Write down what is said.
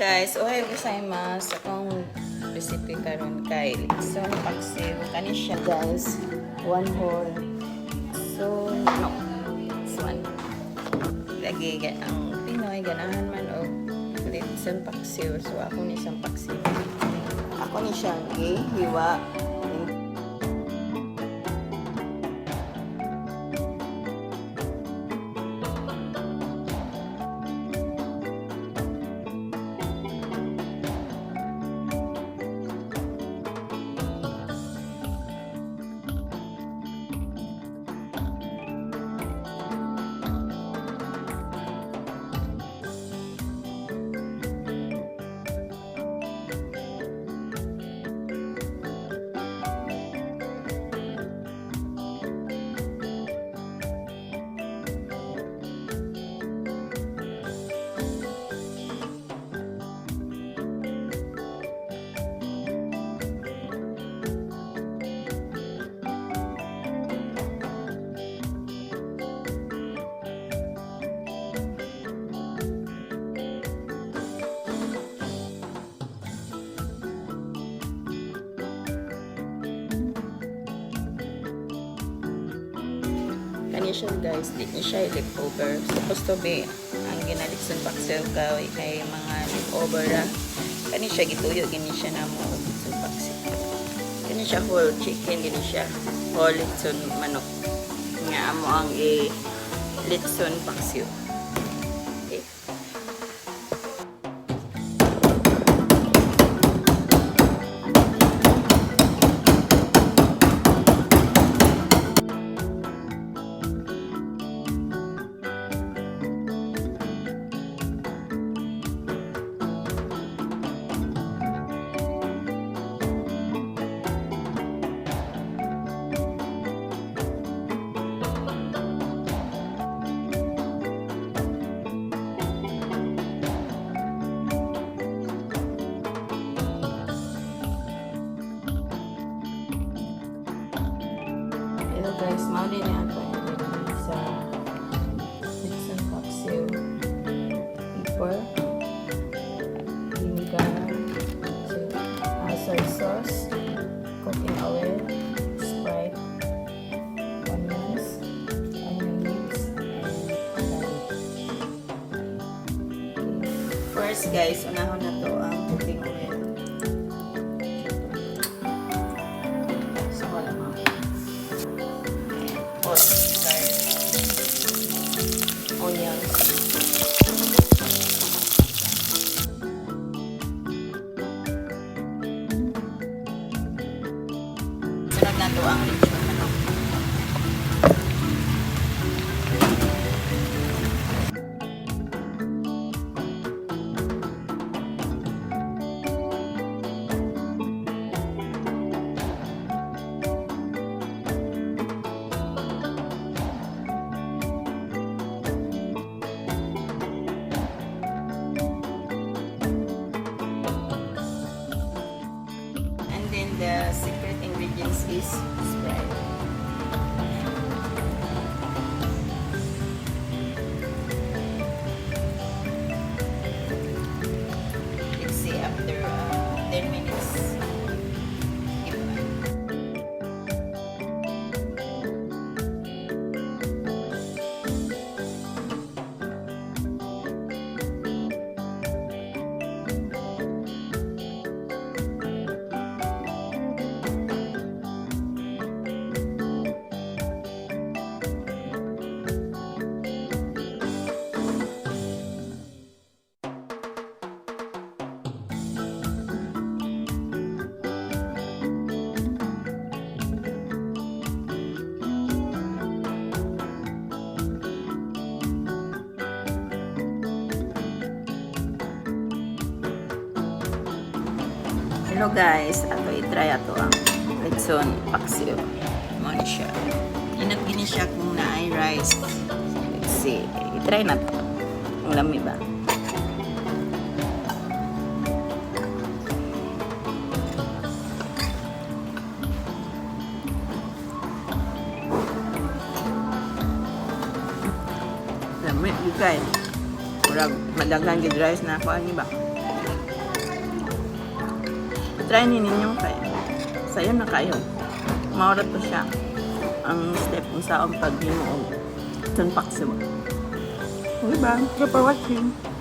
Guys, ohay gozaimasu. Akong recipe karon kay Letson Paksiw. Kani siya guys, one whole. So, no. This one. Lagi ang Pinoy ganahan man og Letson Paksiw. So ako ni siyang paksiw. Ako ni siyang hiwa. Kani siya guys, di niya siya leftover. Supposed to be ang ginalitson paksiw kay mga leftover ra. Kani siya gituyo, gini siya na mo litson paksiw. Kani siya whole chicken, gini siya whole litson manok. Nga amo ang litson paksiw. Okay. Guys, mauli niya ako sa Letson Paksiw. Pepper, vinegar, soy sauce, cooking oil, Sprite, onions, onion leaves, and garlic. First guys, unahon na to ang cooking oil. Onions. Sunod na ito ang lechon manok. The secret ingredients is Sprite. Let's see after 10 minutes. Hello guys, ato i-try ato ang Letson Paksiw. Muna siya. Inat gini siya kung na-ay rice. Let's see. I-try na to. Ang lami ba? Lami, guys. Murag madaghan gid rice na ako ani ba? try ni ninyo kay sayo na kayo. Maura to siya ang step kung saan paghimuog Letson Paksiw. Okay ba? Thank you for watching.